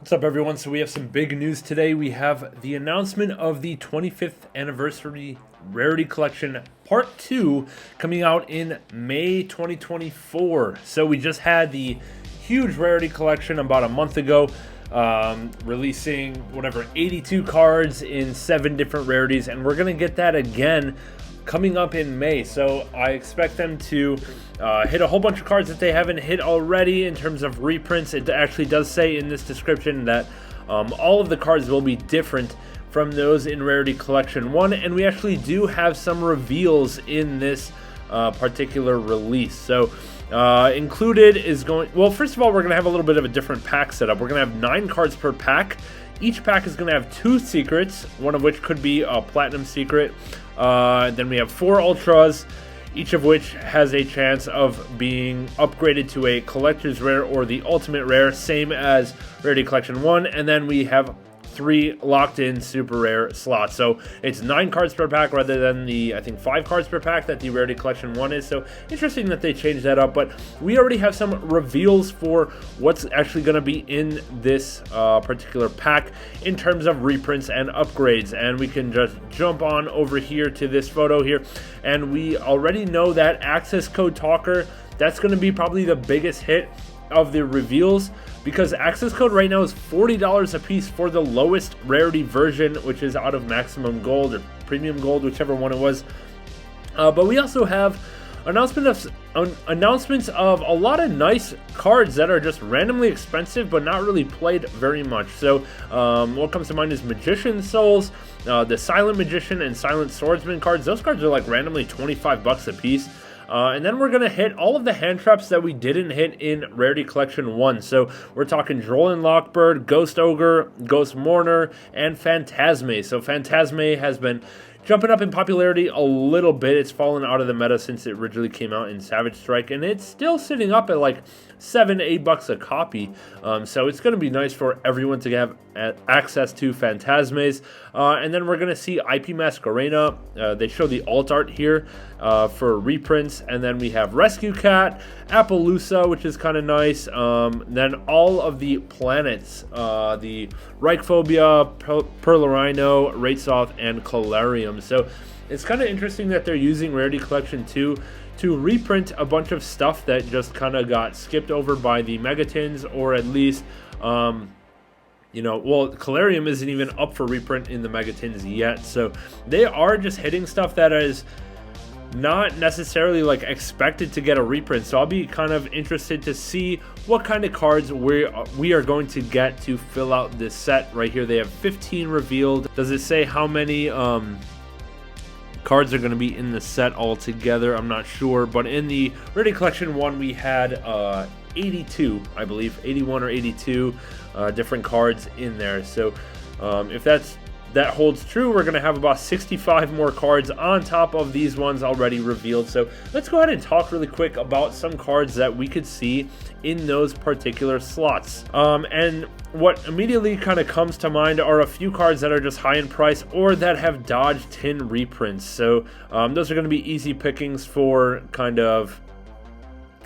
What's up, everyone? So we have some big news today. We have the announcement of the 25th anniversary Rarity Collection Part 2 coming out in May 2024. So we just had the huge Rarity Collection about a month ago, releasing 82 cards in 7 different rarities, and we're going to get that again coming up in May. So I expect them to hit a whole bunch of cards that they haven't hit already in terms of reprints. It actually does say in this description that all of the cards will be different from those in Rarity Collection 1, and we actually do have some reveals in this particular release. So included is well, first of all, we're going to have a little bit of a different pack setup. We're going to have 9 cards per pack. Each pack is going to have 2 secrets, one of which could be a platinum secret. Then we have 4 ultras, each of which has a chance of being upgraded to a collector's rare or the ultimate rare, same as Rarity Collection 1. And then we have 3 locked-in super rare slots. So it's 9 cards per pack rather than the, I think, 5 cards per pack that the Rarity Collection 1 is. So interesting that they changed that up. But we already have some reveals for what's actually going to be in this particular pack in terms of reprints and upgrades. And we can just jump on over here to this photo here. And we already know that Access Code Talker, that's going to be probably the biggest hit of the reveals, because access code right now is $40 a piece for the lowest rarity version, which is out of maximum gold or premium gold, whichever one it was. But we also have announcements of a lot of nice cards that are just randomly expensive but not really played very much. So what comes to mind is Magician Souls, the Silent Magician and Silent Swordsman cards. Those cards are like randomly $25 a piece. And then we're going to hit all of the hand traps that we didn't hit in Rarity Collection 1. So we're talking Drolin Lockbird, Ghost Ogre, Ghost Mourner, and Phantasme. So Phantasme has been jumping up in popularity a little bit. It's fallen out of the meta since it originally came out in Savage Strike, and it's still sitting up at like $7 to $8 a copy. So it's going to be nice for everyone to have access to Phantasmes. And then we're going to see IP Masquerena. They show the alt art here for reprints. And then we have Rescue Cat, Appaloosa, which is kind of nice. Then all of the planets, the Reichphobia, Perlorino, Raitsoth, and Calarium. So it's kind of interesting that they're using Rarity Collection 2 to reprint a bunch of stuff that just kind of got skipped over by the Megatins, or at least, well, Calarium isn't even up for reprint in the Megatins yet. So they are just hitting stuff that is not necessarily like expected to get a reprint. So I'll be kind of interested to see what kind of cards we are going to get to fill out this set right here. They have 15 revealed. Does it say how many cards are going to be in the set altogether? I'm not sure, but in the Rarity Collection 1 we had 82, I believe, 81 or 82 different cards in there. So if that holds true, we're going to have about 65 more cards on top of these ones already revealed. So let's go ahead and talk really quick about some cards that we could see in those particular slots. And what immediately kind of comes to mind are a few cards that are just high in price or that have dodged tin reprints. So those are going to be easy pickings for kind of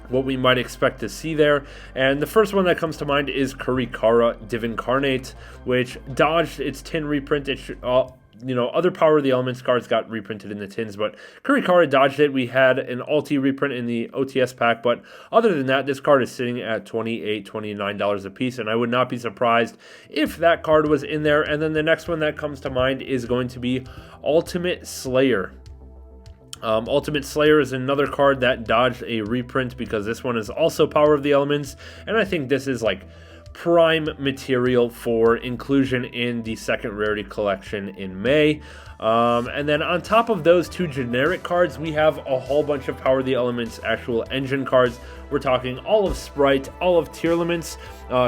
what we might expect to see there. And the first one that comes to mind is Kurikara Divincarnate, which dodged its tin reprint. It should, other Power of the Elements cards got reprinted in the tins, but Kurikara dodged it. We had an Ulti reprint in the OTS pack, but other than that, this card is sitting at $28, $29 a piece, and I would not be surprised if that card was in there. And then the next one that comes to mind is going to be Ultimate Slayer. Ultimate Slayer is another card that dodged a reprint because this one is also Power of the Elements, and I think this is like prime material for inclusion in the second Rarity Collection in May. And then on top of those 2 generic cards, we have a whole bunch of Power of the Elements actual engine cards. We're talking all of Sprite, all of Tearlaments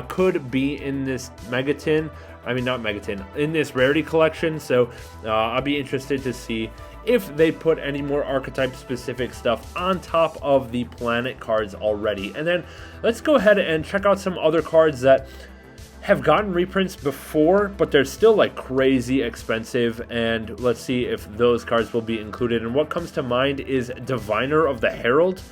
could be in this Megatin. I mean, not Megatin, in this Rarity Collection. So I'll be interested to see if they put any more archetype specific stuff on top of the planet cards already. And then let's go ahead and check out some other cards that have gotten reprints before, but they're still like crazy expensive, and let's see if those cards will be included. And what comes to mind is Diviner of the Herald,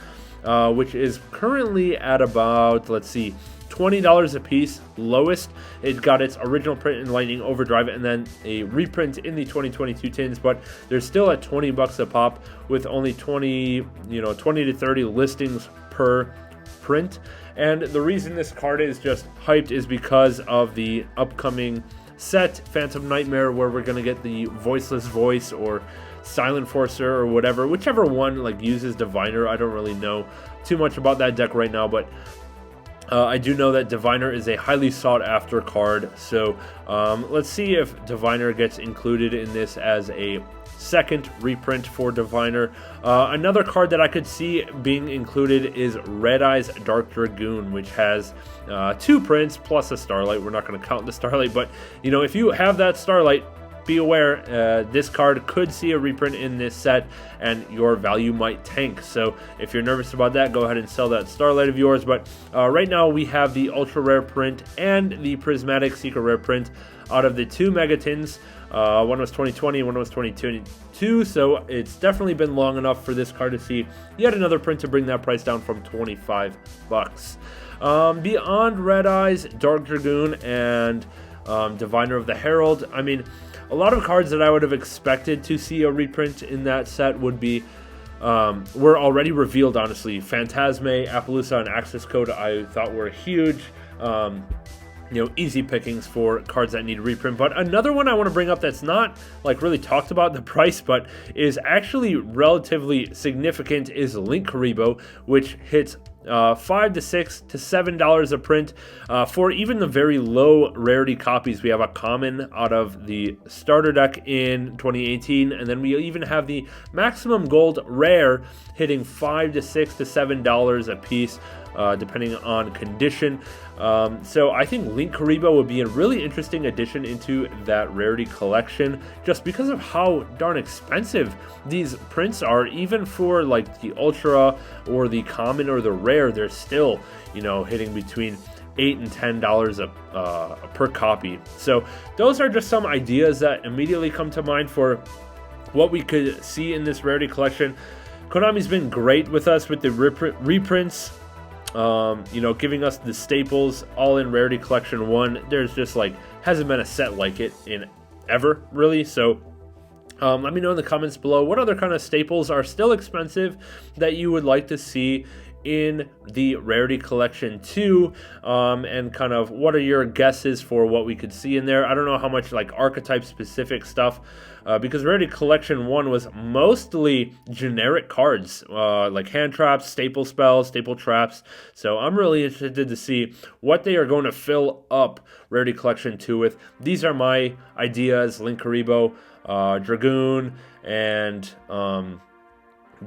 which is currently at about, let's see, $20 a piece. Lowest, it got its original print in Lightning Overdrive and then a reprint in the 2022 tins, but they're still at $20 a pop with only 20 to 30 listings per print. And the reason this card is just hyped is because of the upcoming set Phantom Nightmare, where we're going to get the Voiceless Voice or Silent Forcer or whatever, whichever one like uses Diviner. I don't really know too much about that deck right now, but I do know that Diviner is a highly sought after card. So let's see if Diviner gets included in this as a second reprint for Diviner. Another card that I could see being included is Red Eyes Dark Dragoon, which has 2 prints plus a Starlight. We're not going to count the Starlight, but if you have that Starlight, be aware this card could see a reprint in this set and your value might tank. So if you're nervous about that, go ahead and sell that Starlight of yours. But right now we have the ultra rare print and the prismatic secret rare print out of the 2 megatins. One was 2020, one was 2022, so it's definitely been long enough for this card to see yet another print to bring that price down from $25. Beyond Red Eyes, Dark Dragoon, and Diviner of the Herald, I mean, a lot of cards that I would have expected to see a reprint in that set would be were already revealed, honestly. Phantasme, Appaloosa, and Access Code I thought were huge. Easy pickings for cards that need reprint. But another one I want to bring up that's not like really talked about the price, but is actually relatively significant, is Linkuriboh, which hits $5 to $6 to $7 a print for even the very low rarity copies. We have a common out of the starter deck in 2018, and then we even have the maximum gold rare hitting $5 to $6 to $7 a piece, depending on condition. So I think Linkuriboh would be a really interesting addition into that rarity collection, just because of how darn expensive these prints are. Even for like the ultra or the common or the rare, they're still hitting between $8 and $10 per copy. So those are just some ideas that immediately come to mind for what we could see in this rarity collection. Konami's been great with us with the reprints. Giving us the staples all in Rarity Collection 1. There's just hasn't been a set like it in ever, really. So let me know in the comments below what other kind of staples are still expensive that you would like to see in the Rarity Collection 2, and kind of what are your guesses for what we could see in there. I don't know how much archetype specific stuff, because Rarity Collection 1 was mostly generic cards, like hand traps, staple spells, staple traps. So I'm really interested to see what they are going to fill up Rarity Collection 2 with. These are my ideas: Linkuriboh, Dragoon, and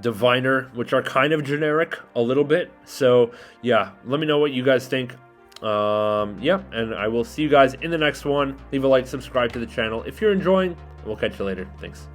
Diviner, which are kind of generic a little bit. So yeah, let me know what you guys think. And I will see you guys in the next one. Leave a like, subscribe to the channel if you're enjoying. We'll catch you later. Thanks.